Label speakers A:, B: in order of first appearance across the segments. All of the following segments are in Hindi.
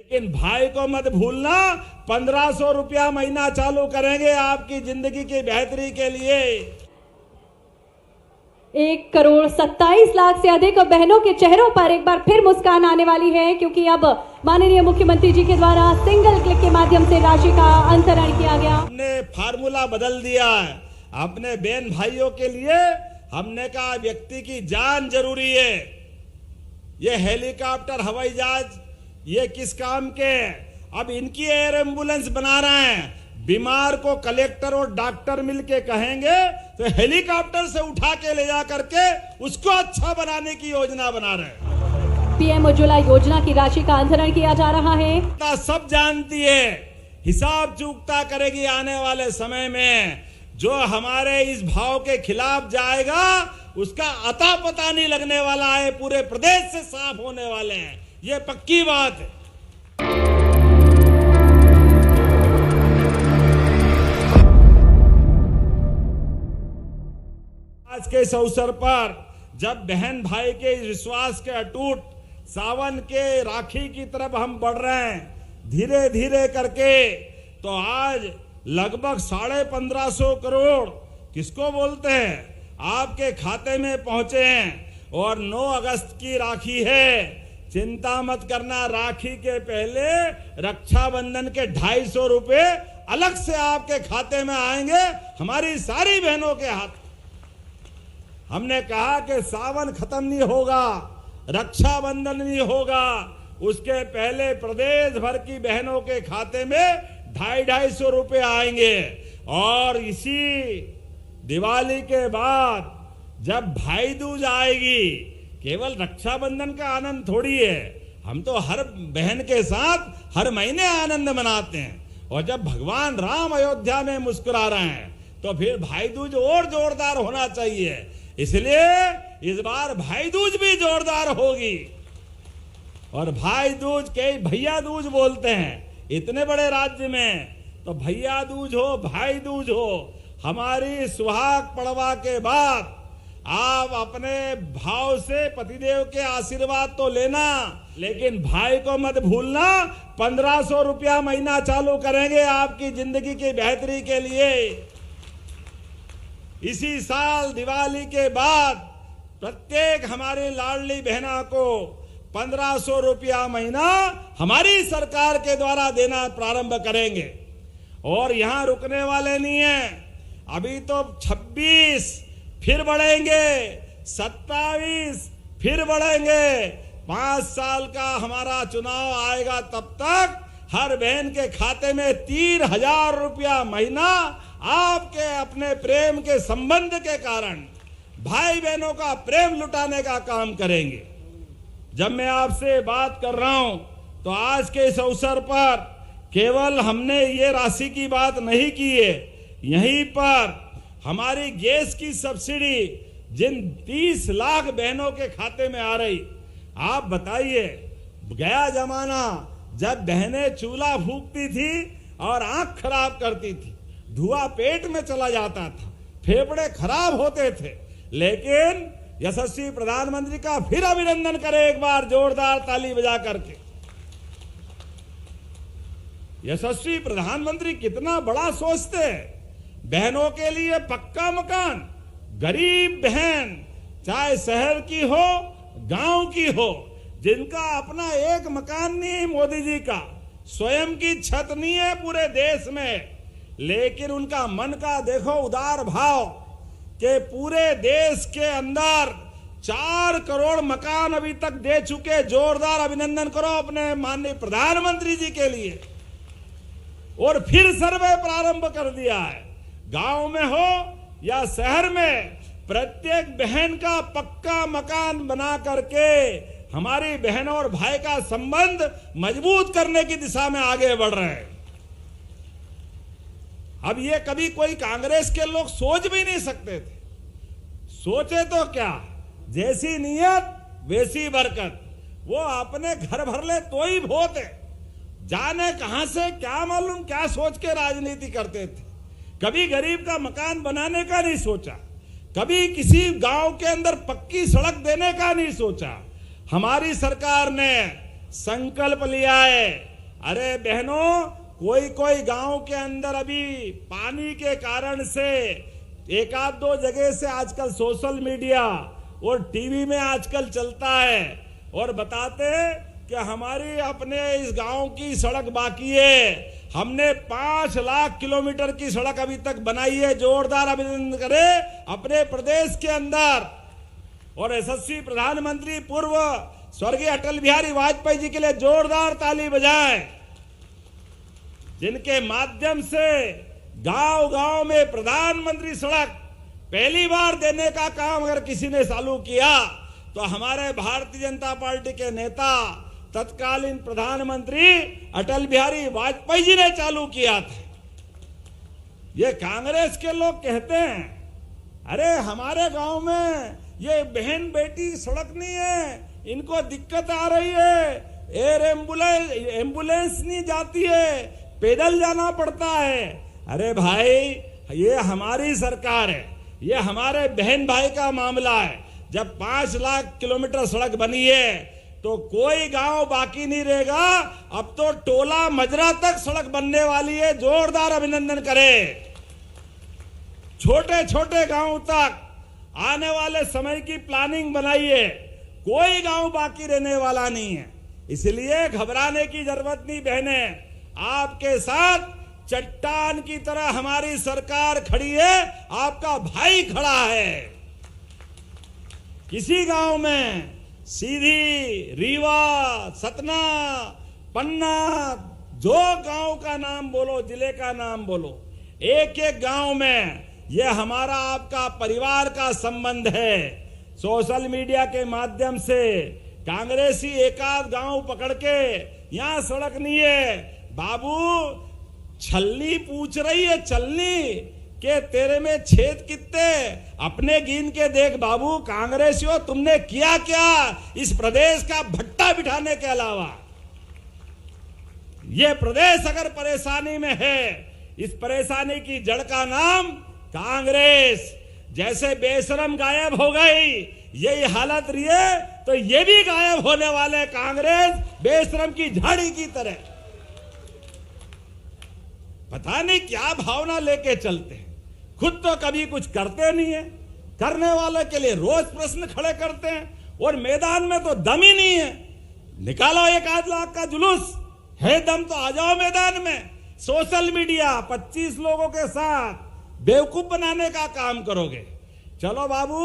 A: लेकिन भाई को मत भूलना, 1500 रुपया महीना चालू करेंगे आपकी जिंदगी की बेहतरी के लिए।
B: 1,27,00,000 से अधिक बहनों के चेहरों पर एक बार फिर मुस्कान आने वाली है, क्योंकि अब माननीय मुख्यमंत्री जी के द्वारा सिंगल क्लिक के माध्यम से राशि का अंतरण किया गया।
A: हमने फार्मूला बदल दिया है अपने बहन भाइयों के लिए। हमने कहा व्यक्ति की जान जरूरी है। ये हेलीकॉप्टर, हवाई जहाज ये किस काम के? अब इनकी एयर एम्बुलेंस बना रहे हैं। बीमार को कलेक्टर और डॉक्टर मिलके कहेंगे तो हेलीकॉप्टर से उठा के ले जा करके उसको अच्छा बनाने की योजना बना रहे हैं।
B: पीएम उज्ज्वला योजना की राशि का अंतरण किया जा रहा है।
A: सब जानती है, हिसाब चूकता करेगी आने वाले समय में। जो हमारे इस भाव के खिलाफ जाएगा उसका अता पता नहीं लगने वाला है, पूरे प्रदेश से साफ होने वाले हैं, ये पक्की बात है। आज के इस अवसर पर जब बहन भाई के विश्वास के अटूट सावन के राखी की तरफ हम बढ़ रहे हैं धीरे धीरे करके, तो आज लगभग 1550 करोड़ किसको बोलते हैं आपके खाते में पहुंचे हैं। और 9 अगस्त की राखी है, चिंता मत करना, राखी के पहले रक्षाबंधन के 250 रुपए अलग से आपके खाते में आएंगे, हमारी सारी बहनों के हाथ। हमने कहा कि सावन खत्म नहीं होगा, रक्षाबंधन नहीं होगा, उसके पहले प्रदेश भर की बहनों के खाते में 250 रुपए आएंगे। और इसी दिवाली के बाद जब भाई दूज आएगी, केवल रक्षाबंधन का आनंद थोड़ी है, हम तो हर बहन के साथ हर महीने आनंद मनाते हैं। और जब भगवान राम अयोध्या में मुस्कुरा रहे हैं तो फिर भाई दूज और जोरदार होना चाहिए। इसलिए इस बार भाई दूज भी जोरदार होगी। और भाई दूज के भैया दूज बोलते हैं, इतने बड़े राज्य में तो भैया दूज हो भाई दूज हो, हमारी सुहाग पड़वा के बाद आप अपने भाव से पतिदेव के आशीर्वाद तो लेना, लेकिन भाई को मत भूलना। 1500 रुपया महीना चालू करेंगे आपकी जिंदगी की बेहतरी के लिए। इसी साल दिवाली के बाद प्रत्येक हमारी लाडली बहना को 1500 रुपया महीना हमारी सरकार के द्वारा देना प्रारंभ करेंगे। और यहां रुकने वाले नहीं है, अभी तो 26 फिर बढ़ेंगे, 27 फिर बढ़ेंगे। 5 साल का हमारा चुनाव आएगा, तब तक हर बहन के खाते में 3000 रुपया महीना आपके अपने प्रेम के संबंध के कारण भाई बहनों का प्रेम लुटाने का काम करेंगे। जब मैं आपसे बात कर रहा हूं तो आज के इस अवसर पर केवल हमने ये राशि की बात नहीं की है, यहीं पर हमारी गैस की सब्सिडी जिन 30 लाख बहनों के खाते में आ रही, आप बताइए, गया जमाना जब बहनें चूल्हा फूंकती थी और आंख खराब करती थी, धुआं पेट में चला जाता था, फेफड़े खराब होते थे, लेकिन यशस्वी प्रधानमंत्री का फिर अभिनंदन करें एक बार जोरदार ताली बजा करके। यशस्वी प्रधानमंत्री कितना बड़ा सोचते हैं, बहनों के लिए पक्का मकान, गरीब बहन चाहे शहर की हो गांव की हो, जिनका अपना एक मकान नहीं है, मोदी जी का स्वयं की छत नहीं है पूरे देश में, लेकिन उनका मन का देखो उदार भाव कि पूरे देश के अंदर 4 करोड़ मकान अभी तक दे चुके। जोरदार अभिनंदन करो अपने माननीय प्रधानमंत्री जी के लिए। और फिर सर्वे प्रारंभ कर दिया है, गांव में हो या शहर में, प्रत्येक बहन का पक्का मकान बना करके हमारी बहनों और भाई का संबंध मजबूत करने की दिशा में आगे बढ़ रहे हैं। अब ये कभी कोई कांग्रेस के लोग सोच भी नहीं सकते थे, सोचे तो क्या, जैसी नीयत वैसी बरकत। वो अपने घर भर ले तो ही वोट है, जाने कहां से क्या मालूम क्या सोच के राजनीति करते थे। कभी गरीब का मकान बनाने का नहीं सोचा, कभी किसी गांव के अंदर पक्की सड़क देने का नहीं सोचा। हमारी सरकार ने संकल्प लिया है अरे बहनों, कोई कोई गांव के अंदर अभी पानी के कारण से एक आध दो जगह से आजकल सोशल मीडिया और टीवी में आजकल चलता है और बताते कि हमारी अपने इस गांव की सड़क बाकी है, हमने 5 लाख किलोमीटर की सड़क अभी तक बनाई है। जोरदार अभिनंदन करें अपने प्रदेश के अंदर। और यशस्वी प्रधानमंत्री पूर्व स्वर्गीय अटल बिहारी वाजपेयी जी के लिए जोरदार ताली बजाएं, जिनके माध्यम से गांव गांव में प्रधानमंत्री सड़क पहली बार देने का काम अगर किसी ने चालू किया तो हमारे भारतीय जनता पार्टी के नेता तत्कालीन प्रधानमंत्री अटल बिहारी वाजपेयी जी ने चालू किया था। ये कांग्रेस के लोग कहते हैं अरे हमारे गांव में ये बहन बेटी सड़क नहीं है, इनको दिक्कत आ रही है, एयर एम्बुलेंस नहीं जाती है, पैदल जाना पड़ता है। अरे भाई, ये हमारी सरकार है, ये हमारे बहन भाई का मामला है। जब 5 लाख किलोमीटर सड़क बनी है तो कोई गांव बाकी नहीं रहेगा। अब तो टोला मजरा तक सड़क बनने वाली है। जोरदार अभिनंदन करें। छोटे छोटे गांव तक आने वाले समय की प्लानिंग बनाई है, कोई गांव बाकी रहने वाला नहीं है। इसलिए घबराने की जरूरत नहीं बहने, आपके साथ चट्टान की तरह हमारी सरकार खड़ी है, आपका भाई खड़ा है। किसी गांव में सीधी, रीवा, सतना, पन्ना, जो गांव का नाम बोलो, जिले का नाम बोलो, एक एक गांव में यह हमारा आपका परिवार का संबंध है। सोशल मीडिया के माध्यम से कांग्रेसी एकाध गांव पकड़ के यहां सड़क नहीं है, बाबू छलनी पूछ रही है, छलनी के तेरे में छेद कितने, अपने गिन के देख बाबू। कांग्रेसियों, तुमने किया क्या इस प्रदेश का भट्टा बिठाने के अलावा? ये प्रदेश अगर परेशानी में है, इस परेशानी की जड़ का नाम कांग्रेस। जैसे बेशरम गायब हो गई, यही हालत रही है तो ये भी गायब होने वाले कांग्रेस बेशरम की झाड़ी की तरह। पता नहीं क्या भावना लेके चलते हैं, खुद तो कभी कुछ करते नहीं है, करने वाले के लिए रोज प्रश्न खड़े करते हैं और मैदान में तो दम ही नहीं है। निकालो 1 लाख का जुलूस, है दम तो आ जाओ मैदान में। सोशल मीडिया 25 लोगों के साथ बेवकूफ बनाने का काम करोगे। चलो बाबू,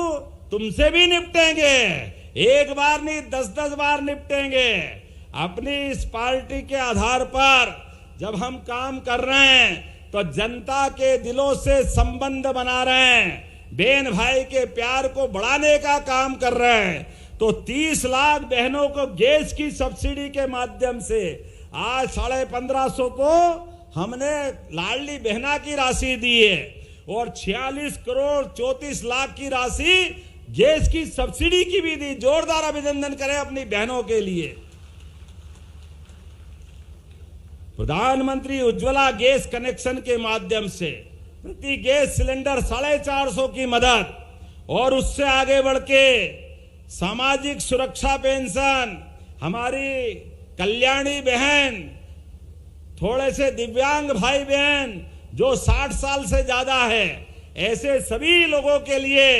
A: तुमसे भी निपटेंगे, एक बार नहीं 10-10 बार निपटेंगे। अपनी इस पार्टी के आधार पर जब हम काम कर रहे हैं तो जनता के दिलों से संबंध बना रहे हैं, बहन भाई के प्यार को बढ़ाने का काम कर रहे हैं। तो 30 लाख बहनों को गैस की सब्सिडी के माध्यम से आज 1550 को हमने लाडली बहना की राशि दी है और 46 करोड़ 34 लाख की राशि गैस की सब्सिडी की भी दी। जोरदार अभिनंदन करें अपनी बहनों के लिए। प्रधानमंत्री उज्ज्वला गैस कनेक्शन के माध्यम से प्रति गैस सिलेंडर 450 की मदद और उससे आगे बढ़ के सामाजिक सुरक्षा पेंशन, हमारी कल्याणी बहन, थोड़े से दिव्यांग भाई बहन जो 60 साल से ज्यादा है, ऐसे सभी लोगों के लिए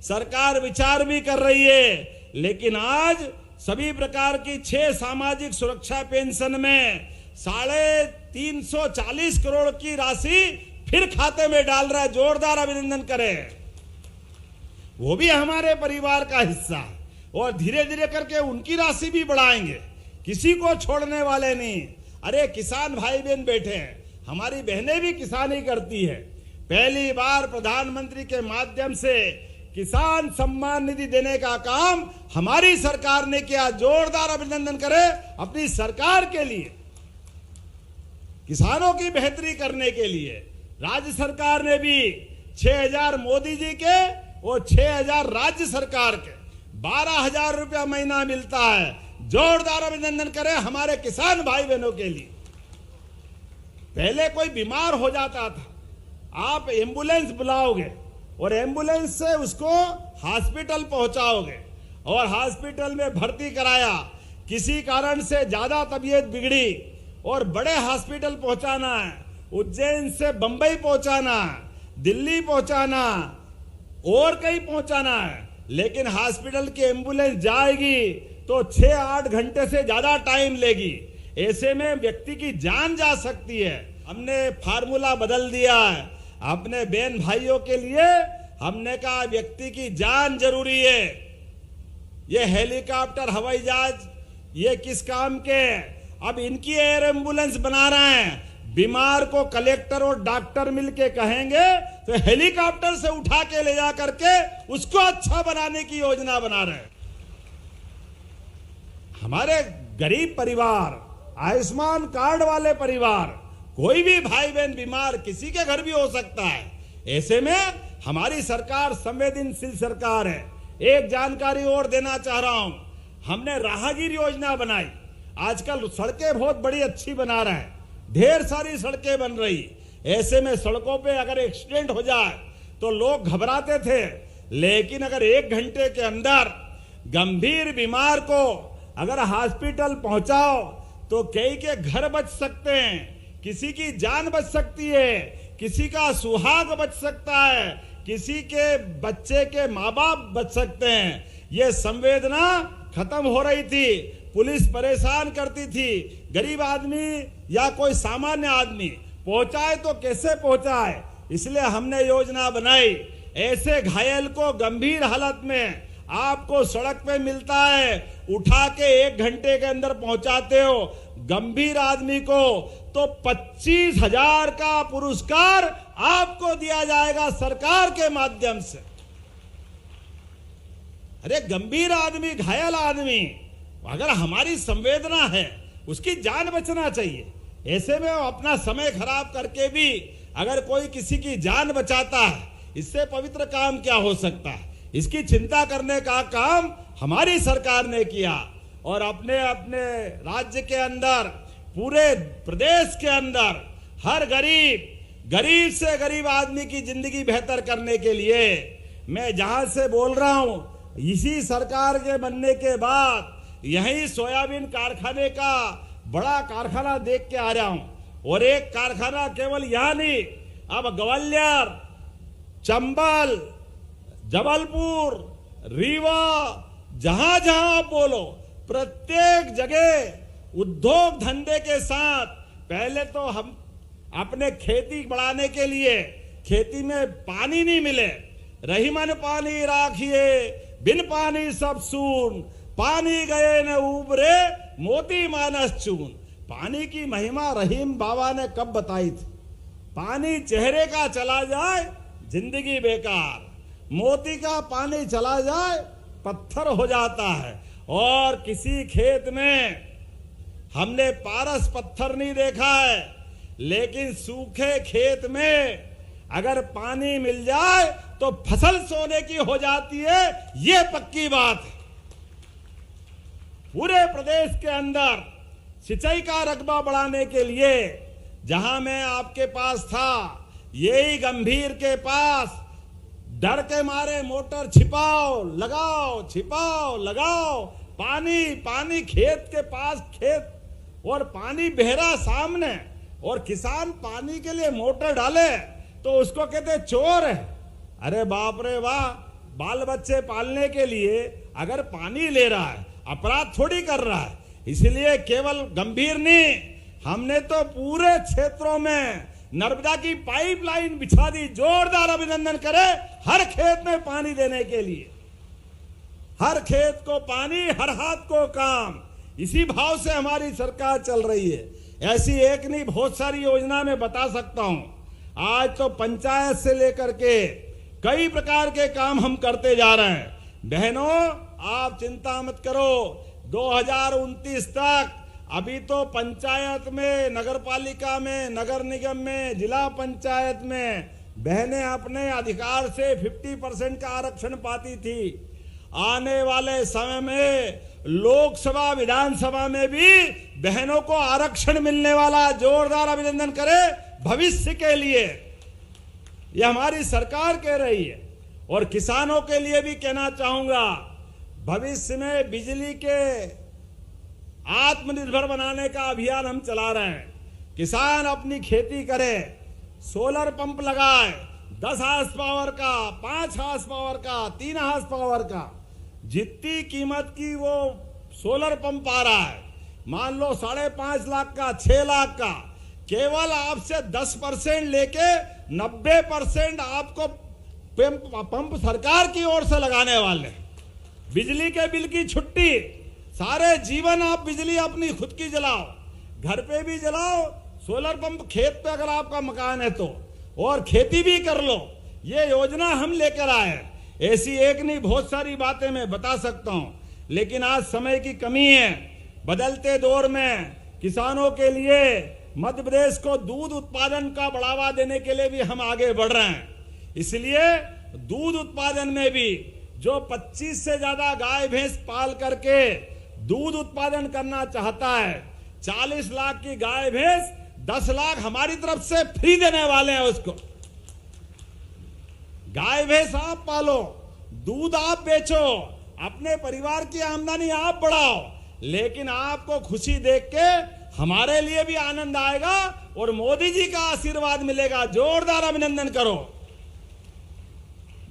A: सरकार विचार भी कर रही है। लेकिन आज सभी प्रकार की 6 सामाजिक सुरक्षा पेंशन में 340 करोड़ की राशि फिर खाते में डाल रहा है। जोरदार अभिनंदन करें। वो भी हमारे परिवार का हिस्सा है और धीरे धीरे करके उनकी राशि भी बढ़ाएंगे, किसी को छोड़ने वाले नहीं। अरे किसान भाई बहन बैठे हैं, हमारी बहनें भी किसानी करती है। पहली बार प्रधानमंत्री के माध्यम से किसान सम्मान निधि देने का काम हमारी सरकार ने किया। जोरदार अभिनंदन करें अपनी सरकार के लिए। किसानों की बेहतरी करने के लिए राज्य सरकार ने भी 6000 मोदी जी के और 6000 राज्य सरकार के 12,000 रुपया महीना मिलता है। जोरदार अभिनंदन करें हमारे किसान भाई बहनों के लिए। पहले कोई बीमार हो जाता था, आप एम्बुलेंस बुलाओगे और एम्बुलेंस से उसको हॉस्पिटल पहुंचाओगे और हॉस्पिटल में भर्ती कराया, किसी कारण से ज्यादा तबीयत बिगड़ी और बड़े हॉस्पिटल पहुंचाना है, उज्जैन से बंबई पहुंचाना, दिल्ली पहुंचाना और कहीं पहुंचाना है, लेकिन हॉस्पिटल की एम्बुलेंस जाएगी तो 6-8 घंटे से ज्यादा टाइम लेगी। ऐसे में व्यक्ति की जान जा सकती है। हमने फार्मूला बदल दिया है अपने बहन भाइयों के लिए। हमने कहा व्यक्ति की जान जरूरी है। ये हेलीकॉप्टर, हवाई जहाज ये किस काम के? अब इनकी एयर एम्बुलेंस बना रहे हैं। बीमार को कलेक्टर और डॉक्टर मिलके कहेंगे तो हेलीकॉप्टर से उठा के ले जा करके उसको अच्छा बनाने की योजना बना रहे हैं। हमारे गरीब परिवार, आयुष्मान कार्ड वाले परिवार, कोई भी भाई बहन बीमार किसी के घर भी हो सकता है। ऐसे में हमारी सरकार संवेदनशील सरकार है। एक जानकारी और देना चाह रहा हूं, हमने राहगीर योजना बनाई। आजकल सड़कें बहुत बड़ी अच्छी बना रहे हैं, ढेर सारी सड़कें बन रही। ऐसे में सड़कों पे अगर एक्सीडेंट हो जाए तो लोग घबराते थे, लेकिन अगर 1 घंटे के अंदर गंभीर बीमार को अगर हॉस्पिटल पहुंचाओ तो कई के घर बच सकते हैं, किसी की जान बच सकती है, किसी का सुहाग बच सकता है, किसी के बच्चे के माँ बाप बच सकते हैं। ये संवेदना खत्म हो रही थी। पुलिस परेशान करती थी, गरीब आदमी या कोई सामान्य आदमी पहुंचाए तो कैसे पहुंचाए, इसलिए हमने योजना बनाई। ऐसे घायल को गंभीर हालत में आपको सड़क पे मिलता है, उठा के 1 घंटे के अंदर पहुंचाते हो। गंभीर आदमी को तो 25,000 का पुरस्कार आपको दिया जाएगा सरकार के माध्यम से। अरे गंभीर आदमी, घायल आदमी, अगर हमारी संवेदना है उसकी जान बचना चाहिए। ऐसे में वो अपना समय खराब करके भी अगर कोई किसी की जान बचाता है, इससे पवित्र काम क्या हो सकता है। इसकी चिंता करने का काम हमारी सरकार ने किया और अपने अपने राज्य के अंदर, पूरे प्रदेश के अंदर हर गरीब से गरीब आदमी की जिंदगी बेहतर करने के लिए मैं जहां से बोल रहा हूं, इसी सरकार के बनने के बाद यही सोयाबीन कारखाने का बड़ा कारखाना देख के आ रहा हूं। और एक कारखाना केवल यहां नहीं, अब ग्वालियर, चंबल, जबलपुर, रीवा, जहां जहां आप बोलो, प्रत्येक जगह उद्योग धंधे के साथ। पहले तो हम अपने खेती बढ़ाने के लिए खेती में पानी नहीं मिले, रही मन पानी राखिए बिन पानी सब सून, पानी गए न उबरे मोती मानस चून। पानी की महिमा रहीम बाबा ने कब बताई थी? पानी चेहरे का चला जाए जिंदगी बेकार, मोती का पानी चला जाए पत्थर हो जाता है। और किसी खेत में हमने पारस पत्थर नहीं देखा है, लेकिन सूखे खेत में अगर पानी मिल जाए तो फसल सोने की हो जाती है, ये पक्की बात है। पूरे प्रदेश के अंदर सिंचाई का रकबा बढ़ाने के लिए, जहां मैं आपके पास था, यही गंभीर के पास डर के मारे मोटर छिपाओ लगाओ, छिपाओ लगाओ, पानी पानी खेत के पास खेत और पानी बहरा सामने, और किसान पानी के लिए मोटर डाले तो उसको कहते चोर है। अरे बाप रे वाह, बाल बच्चे पालने के लिए अगर पानी ले रहा है, अपराध थोड़ी कर रहा है। इसलिए केवल गंभीर नहीं, हमने तो पूरे क्षेत्रों में नर्मदा की पाइपलाइन बिछा दी। जोरदार अभिनंदन करें हर खेत में पानी देने के लिए। हर खेत को पानी, हर हाथ को काम, इसी भाव से हमारी सरकार चल रही है। ऐसी एक नहीं, बहुत सारी योजना में बता सकता हूं। आज तो पंचायत से लेकर के कई प्रकार के काम हम करते जा रहे हैं। बहनों, आप चिंता मत करो, 2029 तक अभी तो पंचायत में, नगर पालिका में, नगर निगम में, जिला पंचायत में बहनें अपने अधिकार से 50% का आरक्षण पाती थी। आने वाले समय में लोकसभा, विधानसभा में भी बहनों को आरक्षण मिलने वाला। जोरदार अभिनंदन करें भविष्य के लिए, यह हमारी सरकार कह रही है। और किसानों के लिए भी कहना चाहूंगा, भविष्य में बिजली के आत्मनिर्भर बनाने का अभियान हम चला रहे हैं। किसान अपनी खेती करे, सोलर पंप लगाए, 10 हार्स पावर का, 5 हार्स पावर का, 3 हार्स पावर का, जितनी कीमत की वो सोलर पंप आ रहा है, मान लो 5.5 लाख का, 6 लाख का, केवल आपसे 10% लेके 90% आपको पंप सरकार की ओर से लगाने वाले। बिजली के बिल की छुट्टी, सारे जीवन आप बिजली अपनी खुद की जलाओ, घर पे भी जलाओ, सोलर पंप खेत पे अगर आपका मकान है तो, और खेती भी कर लो। ये योजना हम लेकर आए। ऐसी एक नहीं, बहुत सारी बातें मैं बता सकता हूं, लेकिन आज समय की कमी है। बदलते दौर में किसानों के लिए मध्य प्रदेश को दूध उत्पादन का बढ़ावा देने के लिए भी हम आगे बढ़ रहे हैं। इसलिए दूध उत्पादन में भी जो 25 से ज्यादा गाय भैंस पाल करके दूध उत्पादन करना चाहता है, 40 लाख की गाय भैंस 10 लाख हमारी तरफ से फ्री देने वाले हैं उसको। गाय भैंस आप पालो, दूध आप बेचो, अपने परिवार की आमदनी आप बढ़ाओ, लेकिन आपको खुशी देख के हमारे लिए भी आनंद आएगा और मोदी जी का आशीर्वाद मिलेगा। जोरदार अभिनंदन करो।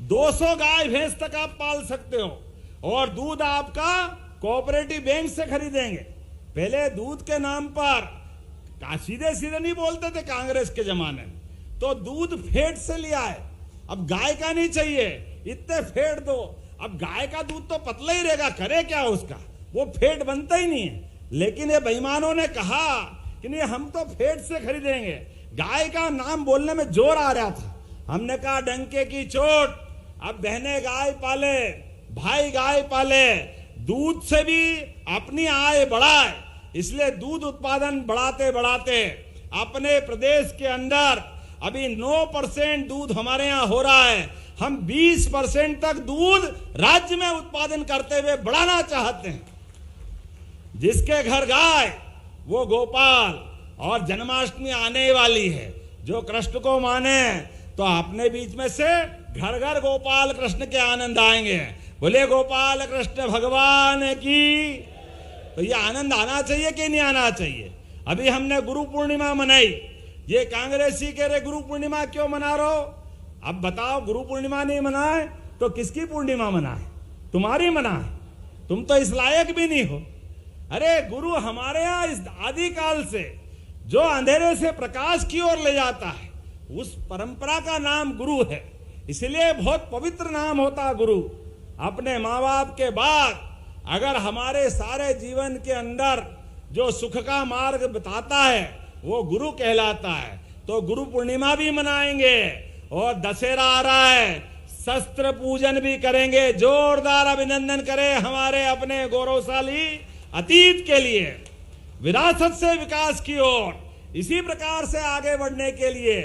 A: 200 गाय भैंस तक आप पाल सकते हो और दूध आपका कोऑपरेटिव बैंक से खरीदेंगे। पहले दूध के नाम पर सीधे सीधे नहीं बोलते थे कांग्रेस के जमाने में, तो दूध फेट से लिया है। अब गाय का नहीं चाहिए, इतने फेट दो। अब गाय का दूध तो पतला ही रहेगा, करे क्या उसका, वो फेट बनता ही नहीं है। लेकिन ये बेईमानों ने कहा कि नहीं हम तो फेट से खरीदेंगे। गाय का नाम बोलने में जोर आ रहा था। हमने कहा डंके की चोट, अब बहनें गाय पाले, भाई गाय पाले, दूध से भी अपनी आय बढ़ाए। इसलिए दूध उत्पादन बढ़ाते बढ़ाते अपने प्रदेश के अंदर अभी 9% दूध हमारे यहाँ हो रहा है। हम 20% तक दूध राज्य में उत्पादन करते हुए बढ़ाना चाहते हैं। जिसके घर गाय वो गोपाल, और जन्माष्टमी आने वाली है, जो कृष्ण को माने तो अपने बीच में से घर घर गोपाल कृष्ण के आनंद आएंगे। बोले गोपाल कृष्ण भगवान की। तो ये आनंद आना चाहिए कि नहीं आना चाहिए। अभी हमने गुरु पूर्णिमा मनाई, ये कांग्रेसी कह रहे गुरु पूर्णिमा क्यों मना रहे हो। अब बताओ, गुरु पूर्णिमा नहीं मनाए तो किसकी पूर्णिमा मनाए? तुम्हारी मनाए। तुम तो इस लायक भी नहीं हो। अरे गुरु हमारे यहाँ इस आदिकाल से जो अंधेरे से प्रकाश की ओर ले जाता है, उस परंपरा का नाम गुरु है। इसलिए बहुत पवित्र नाम होता गुरु। अपने माँ बाप के बाद अगर हमारे सारे जीवन के अंदर जो सुख का मार्ग बताता है वो गुरु कहलाता है। तो गुरु पूर्णिमा भी मनाएंगे और दशहरा आ रहा है, शस्त्र पूजन भी करेंगे। जोरदार अभिनंदन करें हमारे अपने गौरवशाली अतीत के लिए, विरासत से विकास की ओर। इसी प्रकार से आगे बढ़ने के लिए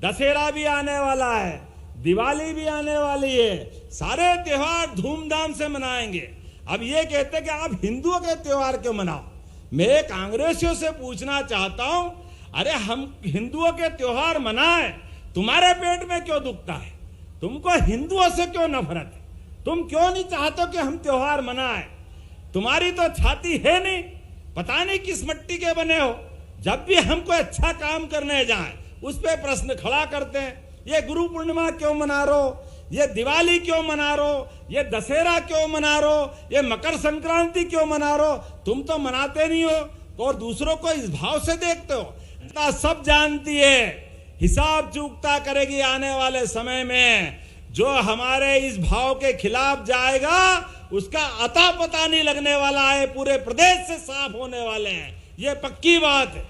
A: दशहरा भी आने वाला है, दिवाली भी आने वाली है, सारे त्योहार धूमधाम से मनाएंगे। अब ये कहते हैं कि आप हिंदुओं के त्योहार क्यों मनाओ। मैं कांग्रेसियों से पूछना चाहता हूं, अरे हम हिंदुओं के त्योहार मनाएं, तुम्हारे पेट में क्यों दुखता है? तुमको हिंदुओं से क्यों नफरत है? तुम क्यों नहीं चाहते कि हम त्योहार मनाएं? तुम्हारी तो छाती है नहीं, पता नहीं किस मिट्टी के बने हो। जब भी हम कोई अच्छा काम करने जाएं उस पर प्रश्न खड़ा करते हैं। ये गुरु पूर्णिमा क्यों मना रहे हो, ये दिवाली क्यों मना रहे हो, ये दशहरा क्यों मना रहे हो, ये मकर संक्रांति क्यों मना रहे हो? तुम तो मनाते नहीं हो और दूसरों को इस भाव से देखते हो। जनता सब जानती है, हिसाब चूकता करेगी आने वाले समय में। जो हमारे इस भाव के खिलाफ जाएगा उसका अता पता नहीं लगने वाला है, पूरे प्रदेश से साफ होने वाले हैं, ये पक्की बात है।